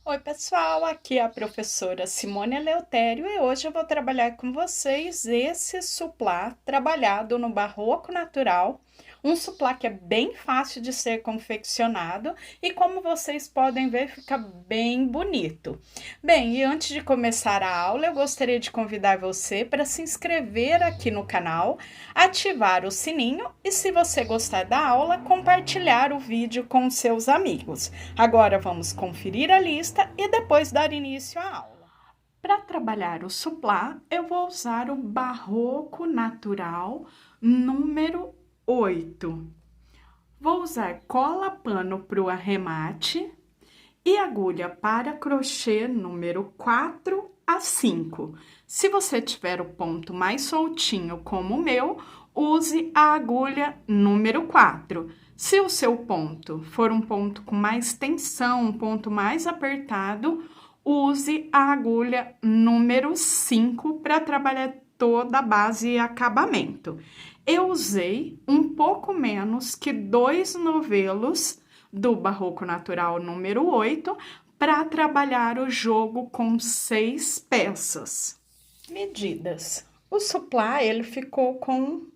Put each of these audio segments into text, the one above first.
Oi, pessoal, aqui é a professora Simone Eleutério e hoje eu vou trabalhar com vocês esse suplá trabalhado no barroco natural, um suplá que é bem fácil de ser confeccionado e como vocês podem ver fica bem bonito. Bem, e antes de começar a aula eu gostaria de convidar você para se inscrever aqui no canal, ativar o sininho e se você gostar da aula, compartilhar o vídeo com seus amigos. Agora vamos conferir a lista e depois dar início à aula. Para trabalhar o suplá, eu vou usar o Barroco Natural número 8. Vou usar cola pano para o arremate e agulha para crochê número 4 a 5. Se você tiver o ponto mais soltinho como o meu, use a agulha número 4. Se o seu ponto for um ponto com mais tensão, um ponto mais apertado, use a agulha número 5 para trabalhar toda a base e acabamento. Eu usei um pouco menos que 2 novelos do Barroco Natural número 8 para trabalhar o jogo com 6 peças. Medidas. O suplá ele ficou com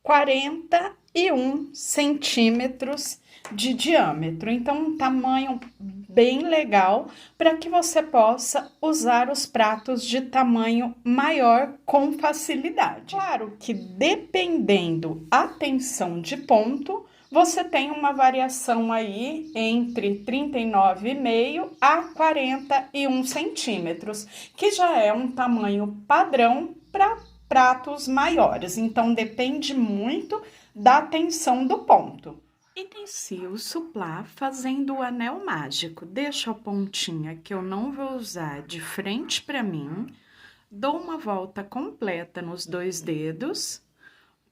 41 centímetros de diâmetro, então um tamanho bem legal para que você possa usar os pratos de tamanho maior com facilidade. Claro que dependendo a tensão de ponto, você tem uma variação aí entre 39,5 a 41 centímetros, que já é um tamanho padrão para pratos maiores, então depende muito da tensão do ponto. Inicio o suplá fazendo o anel mágico. Deixo a pontinha que eu não vou usar de frente para mim, dou uma volta completa nos 2 dedos,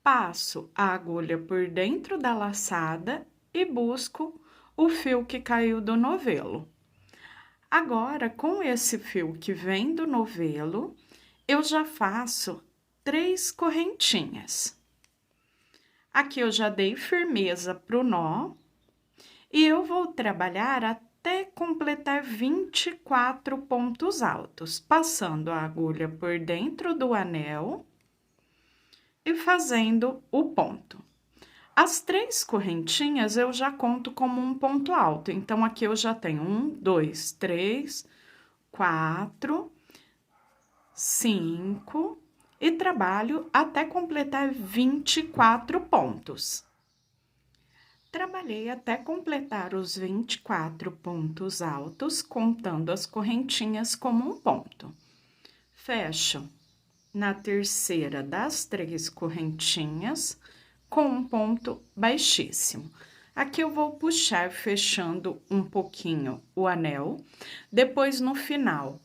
passo a agulha por dentro da laçada e busco o fio que caiu do novelo. Agora, com esse fio que vem do novelo, eu já faço 3 correntinhas. Aqui eu já dei firmeza pro nó e eu vou trabalhar até completar 24 pontos altos, passando a agulha por dentro do anel e fazendo o ponto. As 3 correntinhas eu já conto como um ponto alto, então aqui eu já tenho 1, 2, 3, 4, 5 e trabalho até completar 24 pontos. Trabalhei até completar os 24 pontos altos, contando as correntinhas como um ponto. Fecho na terceira das 3 correntinhas com um ponto baixíssimo. Aqui eu vou puxar fechando um pouquinho o anel, depois no final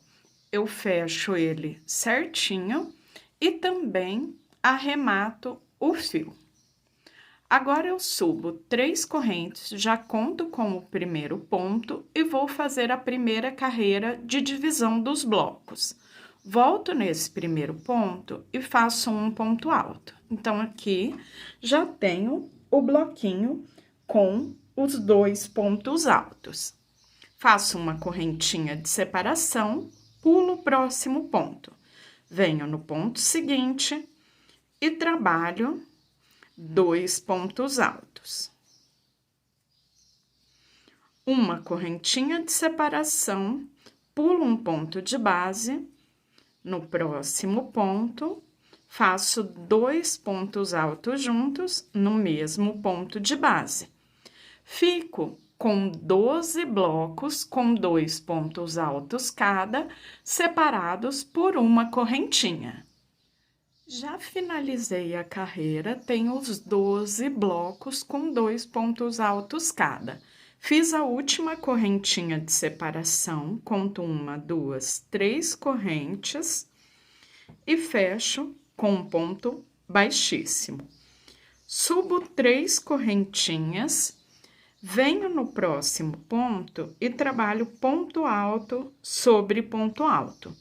eu fecho ele certinho e também arremato o fio. Agora eu subo 3 correntes, já conto com o primeiro ponto e vou fazer a primeira carreira de divisão dos blocos. Volto nesse primeiro ponto e faço um ponto alto. Então, aqui já tenho o bloquinho com os 2 pontos altos. Faço uma correntinha de separação, pulo o próximo ponto. Venho no ponto seguinte e trabalho 2 pontos altos. Uma correntinha de separação, pulo um ponto de base, no próximo ponto, faço 2 pontos altos juntos no mesmo ponto de base. Fico com 12 blocos com 2 pontos altos cada, separados por uma correntinha. Já finalizei a carreira, tenho os 12 blocos com 2 pontos altos cada. Fiz a última correntinha de separação, conto 1, 2, 3 correntes e fecho com um ponto baixíssimo. Subo 3 correntinhas, venho no próximo ponto e trabalho ponto alto sobre ponto alto.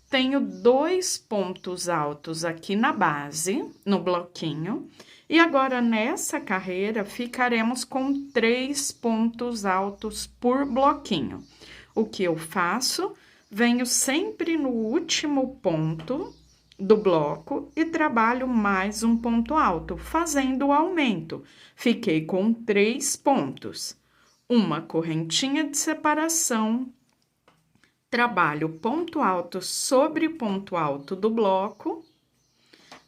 Tenho 2 pontos altos aqui na base, no bloquinho, e agora nessa carreira ficaremos com 3 pontos altos por bloquinho. o que eu faço? Venho sempre no último ponto do bloco e trabalho mais um ponto alto, fazendo o aumento. Fiquei com 3 pontos. Uma correntinha de separação, trabalho ponto alto sobre ponto alto do bloco.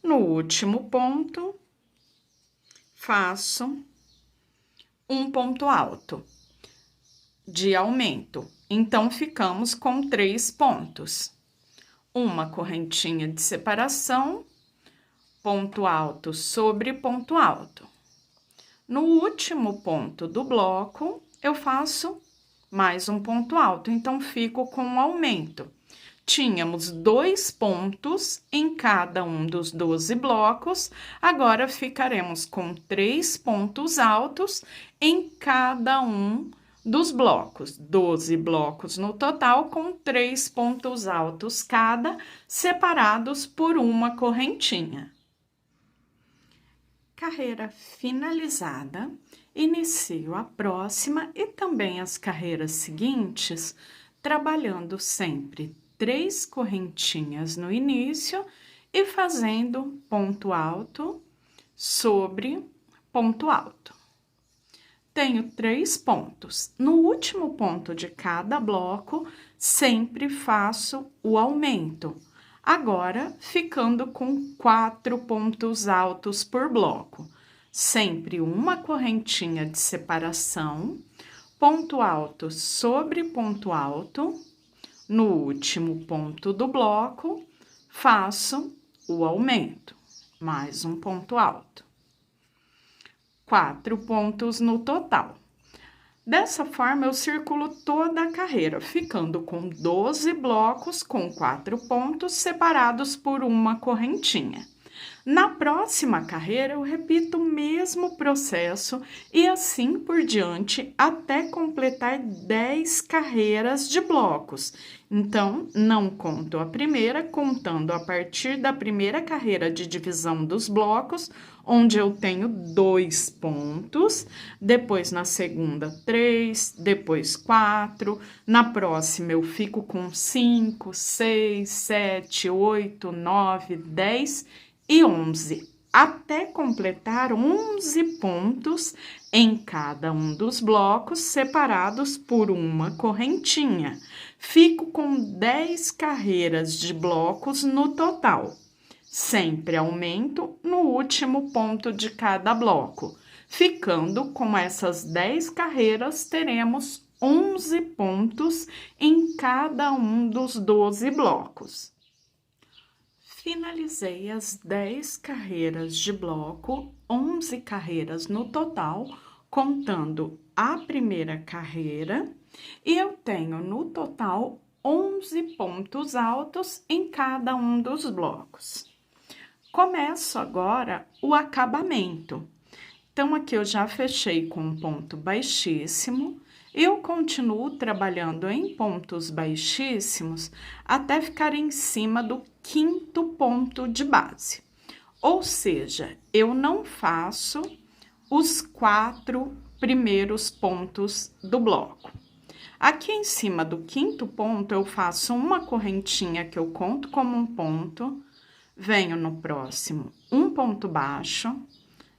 No último ponto, faço um ponto alto de aumento. Então, ficamos com 3 pontos. Uma correntinha de separação, ponto alto sobre ponto alto. No último ponto do bloco, eu faço mais um ponto alto, então fico com um aumento. Tínhamos 2 pontos em cada um dos 12 blocos, agora ficaremos com 3 pontos altos em cada um dos blocos. 12 blocos no total, com 3 pontos altos cada, separados por uma correntinha. Carreira finalizada, inicio a próxima e também as carreiras seguintes, trabalhando sempre 3 correntinhas no início e fazendo ponto alto sobre ponto alto. Tenho 3 pontos. No último ponto de cada bloco, sempre faço o aumento. Agora, ficando com 4 pontos altos por bloco. Sempre uma correntinha de separação, ponto alto sobre ponto alto. No último ponto do bloco, faço o aumento, mais um ponto alto. 4 pontos no total. Dessa forma, eu circulo toda a carreira, ficando com 12 blocos com 4 pontos separados por uma correntinha. Na próxima carreira, eu repito o mesmo processo e assim por diante até completar 10 carreiras de blocos. Então, não conto a primeira, contando a partir da primeira carreira de divisão dos blocos, onde eu tenho 2 pontos, depois na segunda 3, depois 4, na próxima eu fico com 5, 6, 7, 8, 9, 10 e 11, até completar 11 pontos em cada um dos blocos, separados por uma correntinha. Fico com 10 carreiras de blocos no total. Sempre aumento no último ponto de cada bloco. Ficando com essas 10 carreiras, teremos 11 pontos em cada um dos 12 blocos. Finalizei as 10 carreiras de bloco, 11 carreiras no total, contando a primeira carreira, e eu tenho no total 11 pontos altos em cada um dos blocos. Começo agora o acabamento. Então, aqui eu já fechei com um ponto baixíssimo. Eu continuo trabalhando em pontos baixíssimos até ficar em cima do 5º ponto de base. Ou seja, eu não faço os 4 primeiros pontos do bloco. Aqui em cima do 5º ponto, eu faço uma correntinha que eu conto como um ponto, venho no próximo um ponto baixo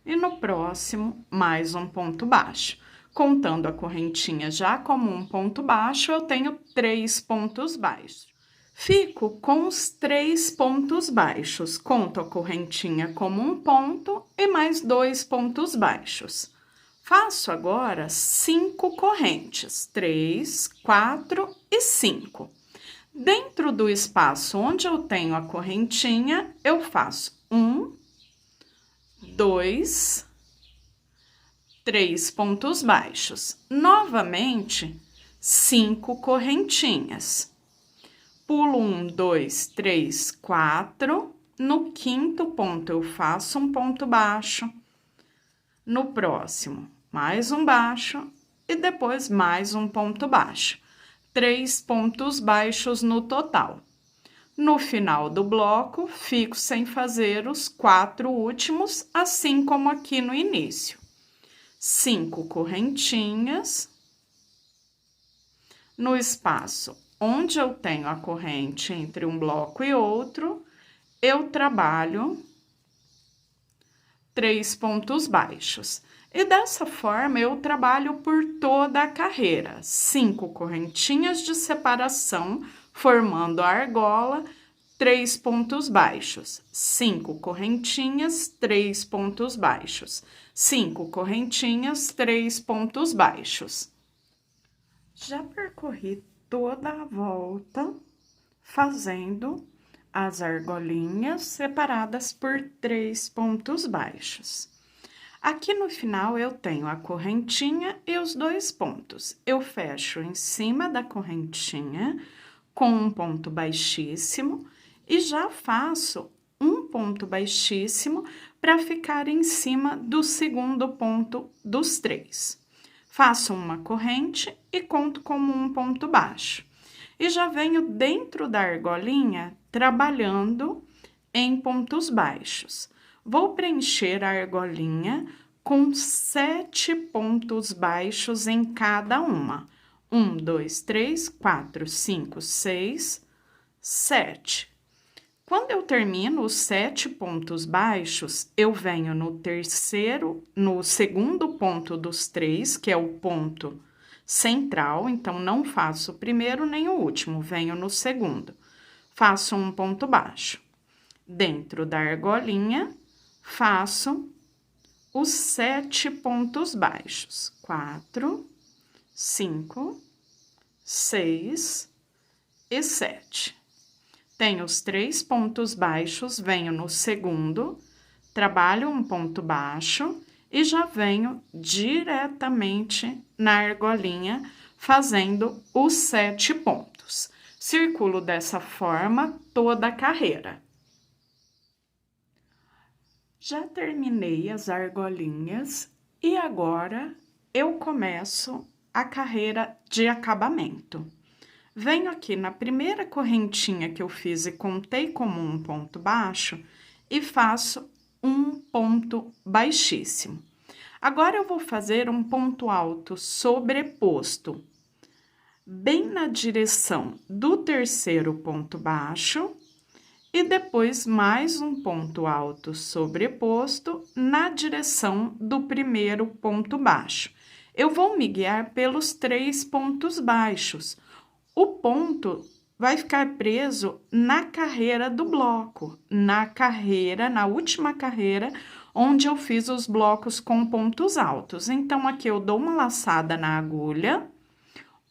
e no próximo mais um ponto baixo. Contando a correntinha já como um ponto baixo, eu tenho 3 pontos baixos. Fico com os 3 pontos baixos, conto a correntinha como um ponto e mais 2 pontos baixos. Faço agora 5 correntes, 3, 4 e 5. Dentro do espaço onde eu tenho a correntinha, eu faço 1, 2, 3 pontos baixos. Novamente, 5 correntinhas. Pulo 1, 2, 3, 4. No 5º ponto, eu faço um ponto baixo. No próximo, mais um baixo. E depois, mais um ponto baixo. 3 pontos baixos no total. No final do bloco, fico sem fazer os 4 últimos, assim como aqui no início. 5 correntinhas. no espaço onde eu tenho a corrente entre um bloco e outro, eu trabalho 3 pontos baixos. E dessa forma, eu trabalho por toda a carreira. 5 correntinhas de separação, formando a argola, 3 pontos baixos. 5 correntinhas, 3 pontos baixos. 5 correntinhas, 3 pontos baixos. Já percorri toda a volta, fazendo as argolinhas separadas por 3 pontos baixos. Aqui no final, eu tenho a correntinha e os 2 pontos. Eu fecho em cima da correntinha com um ponto baixíssimo e já faço um ponto baixíssimo para ficar em cima do segundo ponto dos 3. Faço uma corrente e conto como um ponto baixo. E já venho dentro da argolinha trabalhando em pontos baixos. Vou preencher a argolinha com 7 pontos baixos em cada uma. 1, 2, 3, 4, 5, 6, 7. Quando eu termino os 7 pontos baixos, eu venho no segundo ponto dos 3, que é o ponto central, então não faço o primeiro nem o último, venho no segundo. Faço um ponto baixo. Dentro da argolinha, faço os 7 pontos baixos. 4, 5, 6 e 7. Tenho os 3 pontos baixos, venho no segundo, trabalho um ponto baixo e já venho diretamente na argolinha fazendo os 7 pontos. Circulo dessa forma toda a carreira. Já terminei as argolinhas e agora eu começo a carreira de acabamento. Venho aqui na primeira correntinha que eu fiz e contei como um ponto baixo e faço um ponto baixíssimo. Agora, eu vou fazer um ponto alto sobreposto, bem na direção do terceiro ponto baixo, e depois mais um ponto alto sobreposto na direção do primeiro ponto baixo. Eu vou me guiar pelos 3 pontos baixos. O ponto vai ficar preso na carreira do bloco, na última carreira, onde eu fiz os blocos com pontos altos. Então, aqui eu dou uma laçada na agulha,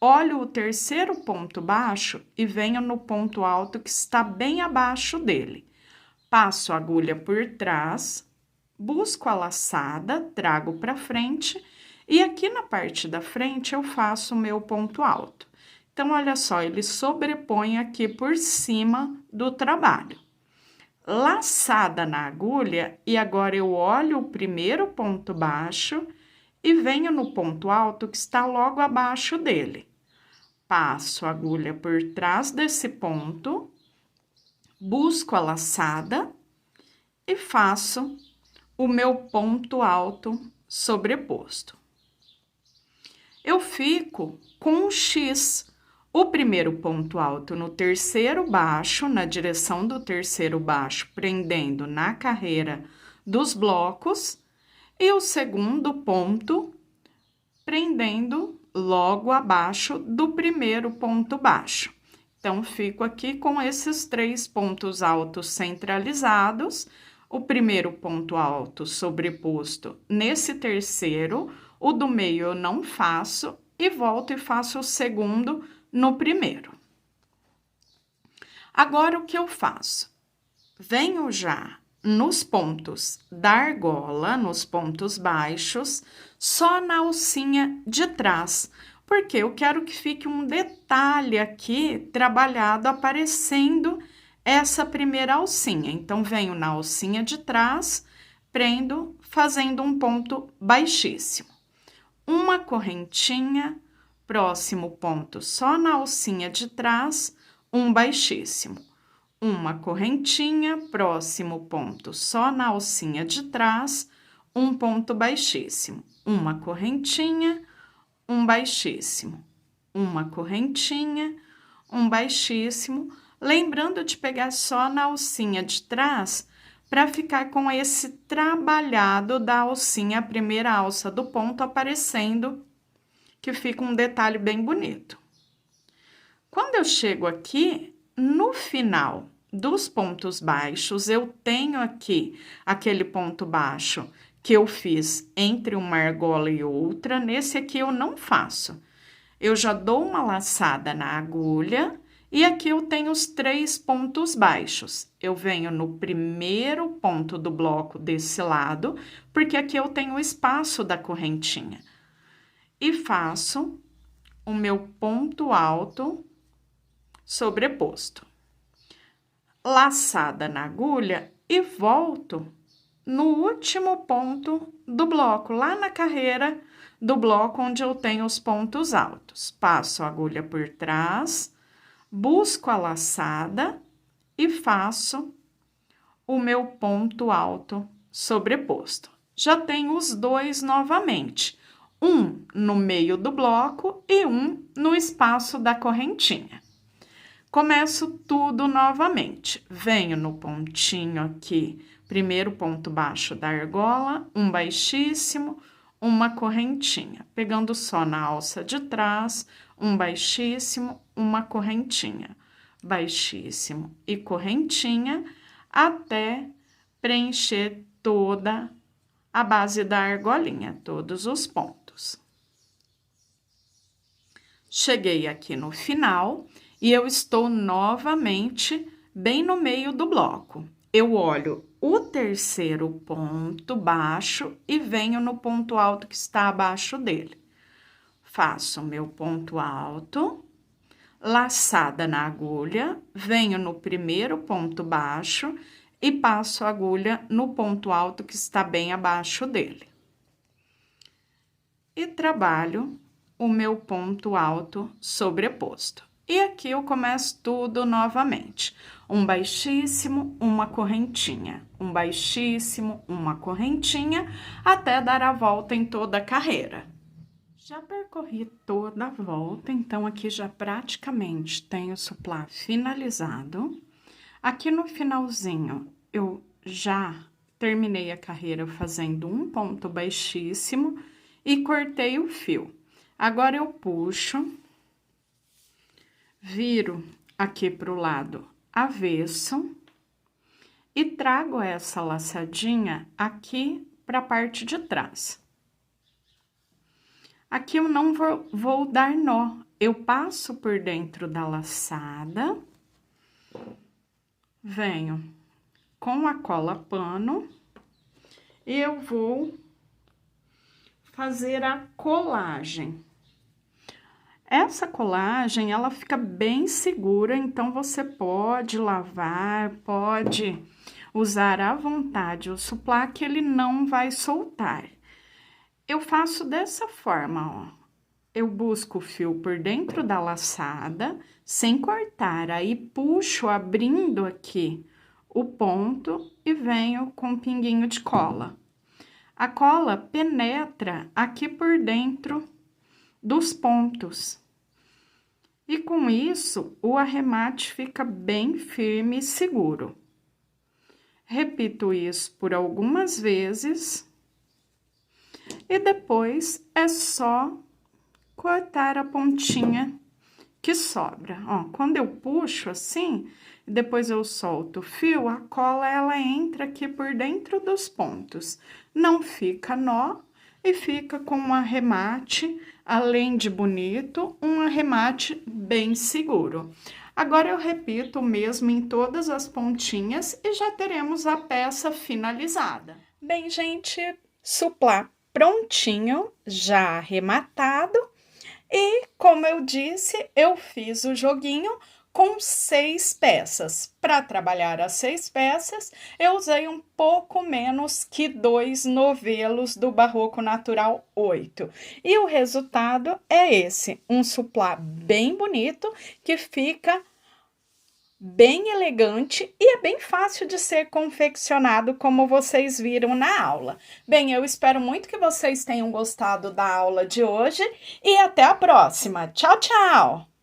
olho o terceiro ponto baixo e venho no ponto alto que está bem abaixo dele. Passo a agulha por trás, busco a laçada, trago para frente e aqui na parte da frente eu faço o meu ponto alto. Então, olha só, ele sobrepõe aqui por cima do trabalho. Laçada na agulha, e agora eu olho o primeiro ponto baixo e venho no ponto alto que está logo abaixo dele. Passo a agulha por trás desse ponto, busco a laçada e faço o meu ponto alto sobreposto. Eu fico com um X. O primeiro ponto alto no terceiro baixo, na direção do terceiro baixo, prendendo na carreira dos blocos, e o segundo ponto prendendo logo abaixo do primeiro ponto baixo. Então, fico aqui com esses 3 pontos altos centralizados, o primeiro ponto alto sobreposto nesse terceiro, o do meio eu não faço, e volto e faço o segundo no primeiro. Agora, o que eu faço? Venho já nos pontos da argola, nos pontos baixos, só na alcinha de trás, porque eu quero que fique um detalhe aqui trabalhado aparecendo essa primeira alcinha. Então, venho na alcinha de trás, prendo, fazendo um ponto baixíssimo. Uma correntinha, próximo ponto só na alcinha de trás, um baixíssimo. Uma correntinha, próximo ponto só na alcinha de trás, um ponto baixíssimo. Uma correntinha, um baixíssimo. uma correntinha, um baixíssimo, lembrando de pegar só na alcinha de trás, para ficar com esse trabalhado da alcinha, a primeira alça do ponto aparecendo, que fica um detalhe bem bonito. Quando eu chego aqui, no final dos pontos baixos, eu tenho aqui aquele ponto baixo que eu fiz entre uma argola e outra. Nesse aqui eu não faço. Eu já dou uma laçada na agulha e aqui eu tenho os 3 pontos baixos. Eu venho no primeiro ponto do bloco desse lado, porque aqui eu tenho o espaço da correntinha. E faço o meu ponto alto sobreposto. Laçada na agulha e volto no último ponto do bloco, lá na carreira do bloco onde eu tenho os pontos altos. Passo a agulha por trás, busco a laçada e faço o meu ponto alto sobreposto. Já tenho os 2 novamente, um no meio do bloco e um no espaço da correntinha. Começo tudo novamente, venho no pontinho aqui, primeiro ponto baixo da argola, um baixíssimo, uma correntinha, pegando só na alça de trás, um baixíssimo, uma correntinha, baixíssimo e correntinha, até preencher toda a base da argolinha, todos os pontos. Cheguei aqui no final e eu estou novamente bem no meio do bloco. Eu olho o terceiro ponto baixo e venho no ponto alto que está abaixo dele. Faço o meu ponto alto, laçada na agulha, venho no primeiro ponto baixo e passo a agulha no ponto alto que está bem abaixo dele. E trabalho o meu ponto alto sobreposto. E aqui eu começo tudo novamente. Um baixíssimo, uma correntinha. Um baixíssimo, uma correntinha, até dar a volta em toda a carreira. Já percorri toda a volta, então aqui já praticamente tenho o suplá finalizado. Aqui no finalzinho, eu já terminei a carreira fazendo um ponto baixíssimo e cortei o fio. Agora, eu puxo, viro aqui pro lado avesso e trago essa laçadinha aqui para a parte de trás. Aqui eu não vou dar nó, eu passo por dentro da laçada, venho com a cola pano e eu vou fazer a colagem. Essa colagem, ela fica bem segura, então você pode lavar, pode usar à vontade o suplá que ele não vai soltar. Eu faço dessa forma, ó. Eu busco o fio por dentro da laçada, sem cortar, aí puxo abrindo aqui o ponto e venho com um pinguinho de cola. A cola penetra aqui por dentro dos pontos. E com isso, o arremate fica bem firme e seguro. Repito isso por algumas vezes. E depois é só cortar a pontinha que sobra. Ó, quando eu puxo assim, depois eu solto o fio, a cola ela entra aqui por dentro dos pontos. Não fica nó e fica com um arremate, além de bonito, um arremate bem seguro. Agora, eu repito o mesmo em todas as pontinhas e já teremos a peça finalizada. Bem, gente, suplá prontinho, já arrematado. E, como eu disse, eu fiz o joguinho com 6 peças. Para trabalhar as 6 peças, eu usei um pouco menos que 2 novelos do Barroco Natural 8. E o resultado é esse, um suplá bem bonito que fica bem elegante e é bem fácil de ser confeccionado, como vocês viram na aula. Bem, eu espero muito que vocês tenham gostado da aula de hoje e até a próxima. Tchau, tchau!